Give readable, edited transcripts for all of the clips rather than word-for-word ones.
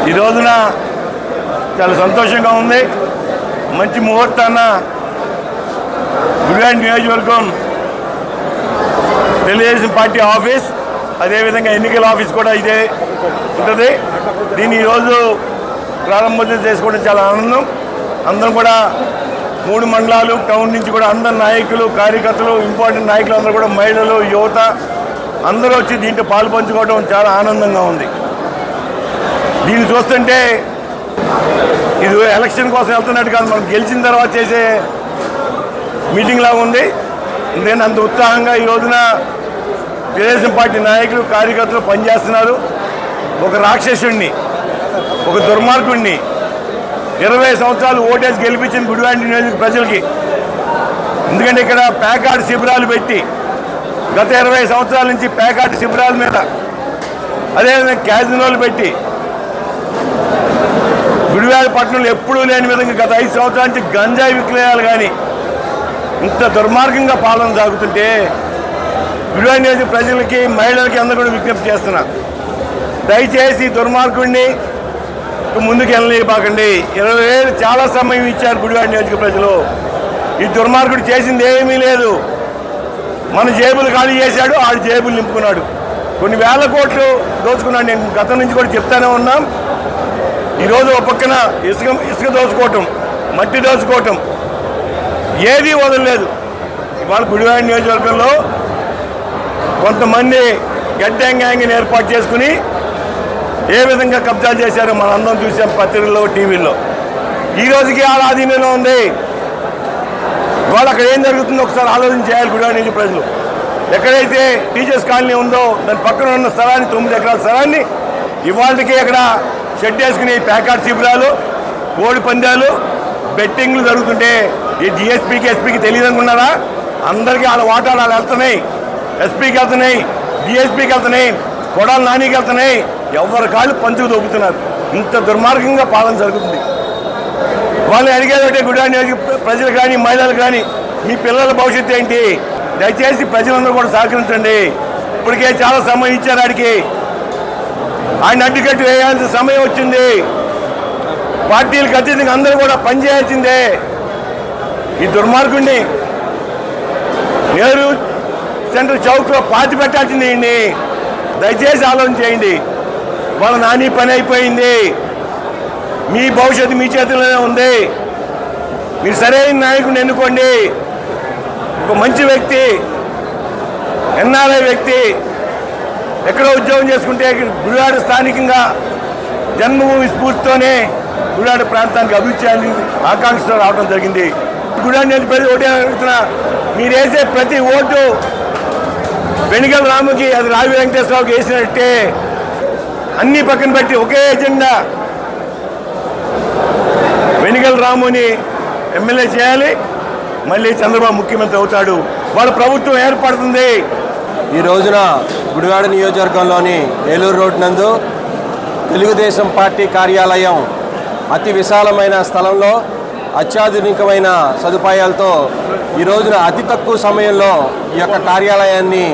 ఈ రోజున చాలా సంతోషంగా ఉంది. మంచి ముహూర్తాన గుడివాడ నియోజకవర్గం తెలుగుదేశం పార్టీ ఆఫీస్, అదేవిధంగా ఎన్నికల ఆఫీస్ కూడా ఇదే ఉంటుంది. దీన్ని ఈరోజు ప్రారంభోత్సవం చేసుకోవడం చాలా ఆనందం. అందరం కూడా 3 మండలాలు టౌన్ నుంచి కూడా అందరు నాయకులు, కార్యకర్తలు, ఇంపార్టెంట్ నాయకులు అందరూ కూడా, మహిళలు, యువత అందరూ వచ్చి దీంట్లో పాలు పంచుకోవడం చాలా ఆనందంగా ఉంది. దీన్ని చూస్తుంటే ఇది ఎలక్షన్ కోసం వెళ్తున్నట్టు కాదు, మనం గెలిచిన తర్వాత చేసే మీటింగ్ లాగా ఉంది. ఎందుకంటే అంత ఉత్సాహంగా ఈ రోజున తెలుగుదేశం పార్టీ నాయకులు, కార్యకర్తలు పనిచేస్తున్నారు. ఒక రాక్షసుడిని, ఒక దుర్మార్గుడిని 20 సంవత్సరాలు ఓటేసి గెలిపించిన గుడివాడ నియోజక ప్రజలకి, ఎందుకంటే ఇక్కడ ప్యాకాట్ శిబిరాలు పెట్టి గత 20 సంవత్సరాల నుంచి ప్యాకాట్ శిబిరాల మీద, అదేవిధంగా క్యాజినోలు పెట్టి గుడివాడ పట్టణంలో ఎప్పుడూ లేని విధంగా గత 5 సంవత్సరాల నుంచి గంజాయి విక్రయాలు కానీ ఇంత దుర్మార్గంగా పాలన సాగుతుంటే గుడివాడ నియోజక ప్రజలకి, మహిళలకి అందరూ కూడా విజ్ఞప్తి చేస్తున్నా, దయచేసి దుర్మార్గుడిని ముందుకు వెళ్ళలేపాకండి. 20 ఏళ్ళు చాలా సమయం ఇచ్చారు గుడివాడ నియోజక ప్రజలు. ఈ దుర్మార్గుడు చేసింది ఏమీ లేదు. మన జేబులు ఖాళీ చేశాడు, ఆడి జేబులు నింపుకున్నాడు. కొన్ని వేల కోట్లు దోచుకున్నాడు. నేను గతం నుంచి కూడా చెప్తానే ఉన్నాం. ఈరోజు ఒక పక్కన ఇసుక దోచుకోవటం, మట్టి దోచుకోవటం, ఏదీ వదలలేదు. ఇవాళ గుడివాడ నియోజకవర్గంలో కొంతమంది గడ్డం గ్యాంగ్ని ఏర్పాటు చేసుకుని ఏ విధంగా కబ్జా చేశారో మనం అందరం చూసాం పత్రికల్లో, టీవీల్లో. ఈ రోజుకి వాళ్ళ ఆధీనంలో ఉంది. వాళ్ళు అక్కడ ఏం జరుగుతుందో ఒకసారి ఆలోచన చేయాలి గుడివాడ నియోజక ప్రజలు. ఎక్కడైతే టీచర్స్ కాలనీ ఉందో దాని పక్కన ఉన్న స్థలాన్ని, 9 ఎకరాల స్థలాన్ని ఇవాళకి అక్కడ షెడ్ వేసుకుని ప్యాకాట్ శిబిరాలు, కోడి పందాలు, బెట్టింగ్లు జరుగుతుంటే ఈ డిఎస్పీకి, ఎస్పీకి తెలియదు అనుకున్నారా? అందరికీ వాళ్ళ వాటాలు వాళ్ళు వెళ్తున్నాయి. ఎస్పీకి వెళ్తున్నాయి, డిఎస్పీకి వెళ్తున్నాయి, కొడాలి నానికి వెళ్తున్నాయి. ఎవరి కాళ్ళు పంచుకు దొబ్బుతున్నారు. ఇంత దుర్మార్గంగా పాలన జరుగుతుంది. వాళ్ళని అడిగేదంటే గుడివాడ నియోజక ప్రజలు కానీ, మహిళలు కానీ, మీ పిల్లల భవిష్యత్తు ఏంటి? దయచేసి ప్రజలందరూ కూడా సహకరించండి. ఇప్పటికే చాలా సమయం ఇచ్చారు ఆడికి. ఆయన అడ్డుకట్టు వేయాల్సిన సమయం వచ్చింది. పార్టీలకు అతీతంగా అందరూ కూడా పనిచేయాల్సిందే. ఈ దుర్మార్గుడిని నెహ్రూ సెంటర్ చౌక్లో పాతి పెట్టాల్సింది. దయచేసి ఆలోచన చేయండి. వాళ్ళ నాని పని అయిపోయింది. మీ భవిష్యత్తు మీ చేతుల్లోనే ఉంది. మీరు సరైన నాయకుడిని ఎన్నుకోండి. ఒక మంచి వ్యక్తి, ఎన్ఆర్ఐ వ్యక్తి, ఎక్కడో ఉద్యోగం చేసుకుంటే గుడివాడ స్థానికంగా జన్మభూమి స్ఫూర్తితోనే గుడివాడ ప్రాంతానికి అభివృద్ధి చేయాలని ఆకాంక్షతో రావడం జరిగింది. గుడివాడ నియోజక ప్రజలు ఓటే అడుగుతున్నా, మీరు వేసే ప్రతి ఓటు వెనిగల రాముకి, అది రావి వెంకటేశ్వరరావుకి వేసినట్టే. అన్ని పక్కన పెట్టి ఒకే ఎజెండా, వెనిగల రాముని ఎమ్మెల్యే చేయాలి, మళ్ళీ చంద్రబాబు ముఖ్యమంత్రి అవుతాడు, వాళ్ళ ప్రభుత్వం ఏర్పడుతుంది. ఈ రోజున గుడివాడ నియోజకవర్గంలోని ఏలూరు రోడ్ నందు తెలుగుదేశం పార్టీ కార్యాలయం అతి విశాలమైన స్థలంలో అత్యాధునికమైన సదుపాయాలతో ఈ రోజున అతి తక్కువ సమయంలో ఈ యొక్క కార్యాలయాన్ని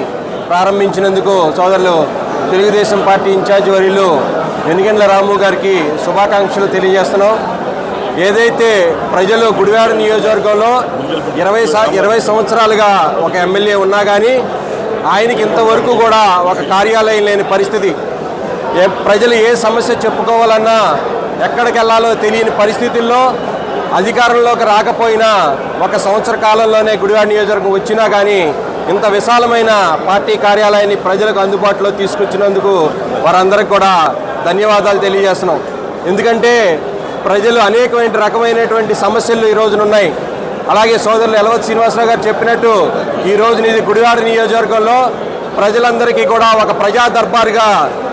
ప్రారంభించినందుకు సోదరులు తెలుగుదేశం పార్టీ ఇన్ఛార్జి వర్యులు వెనిగండ్ల రాము గారికి శుభాకాంక్షలు తెలియజేస్తున్నాం. ఏదైతే ప్రజలు గుడివాడ నియోజకవర్గంలో 20 సంవత్సరాలుగా ఒక ఎమ్మెల్యే ఉన్నా కానీ ఆయనకి ఇంతవరకు కూడా ఒక కార్యాలయం లేని పరిస్థితి. ప్రజలు ఏ సమస్య చెప్పుకోవాలన్నా ఎక్కడికి వెళ్ళాలో తెలియని పరిస్థితుల్లో అధికారంలోకి రాకపోయినా 1 సంవత్సర కాలంలోనే గుడివాడ నియోజకవర్గం వచ్చినా కానీ ఇంత విశాలమైన పార్టీ కార్యాలయాన్ని ప్రజలకు అందుబాటులో తీసుకొచ్చినందుకు వారందరికీ కూడా ధన్యవాదాలు తెలియజేస్తున్నాం. ఎందుకంటే ప్రజలు అనేకమైన రకమైనటువంటి సమస్యలు ఈ రోజున ఉన్నాయి. అలాగే సోదరులు ఎలవతి శ్రీనివాసరావు గారు చెప్పినట్టు ఈ రోజున ఇది గుడివాడ నియోజకవర్గంలో ప్రజలందరికీ కూడా ఒక ప్రజా దర్బారుగా,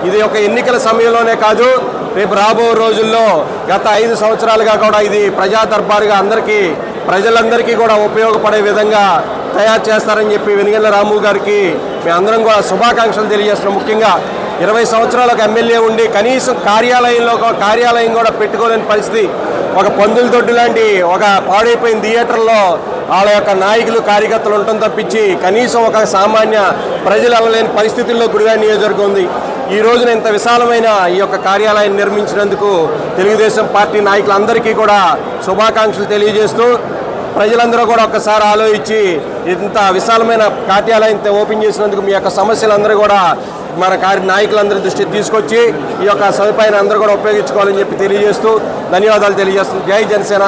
ఇది ఒక ఎన్నికల సమయంలోనే కాదు, రేపు రాబో రోజుల్లో గత 5 సంవత్సరాలుగా కూడా ఇది ప్రజా దర్బారుగా ప్రజలందరికీ కూడా ఉపయోగపడే విధంగా తయారు చేస్తారని చెప్పి వెనిగండ్ల రాము గారికి మేము అందరం కూడా శుభాకాంక్షలు తెలియజేస్తున్నాం. ముఖ్యంగా 20 సంవత్సరాలకు ఎమ్మెల్యే ఉండి కనీసం కార్యాలయం కూడా పెట్టుకోలేని పరిస్థితి, ఒక పందుల దొడ్డు లాంటి ఒక పాడైపోయిన థియేటర్లో వాళ్ళ యొక్క నాయకులు, కార్యకర్తలు ఉండటం తప్పించి కనీసం ఒక సామాన్య ప్రజలు వెళ్ళలేని పరిస్థితుల్లో గుడివాడ నియోజకవర్గం ఉంది. ఈ రోజున ఇంత విశాలమైన ఈ యొక్క కార్యాలయాన్ని నిర్మించినందుకు తెలుగుదేశం పార్టీ నాయకులందరికీ కూడా శుభాకాంక్షలు తెలియజేస్తూ ప్రజలందరూ కూడా ఒక్కసారి ఆలోచించి ఇంత విశాలమైన కార్యాలయం ఓపెన్ చేసినందుకు మీ యొక్క సమస్యలందరూ కూడా మన నాయకులందరి దృష్టికి తీసుకొచ్చి ఈ యొక్క సదుపాయాన్ని అందరూ కూడా ఉపయోగించుకోవాలని చెప్పి తెలియజేస్తూ ధన్యవాదాలు తెలియజేస్తుంది. జై జనసేన.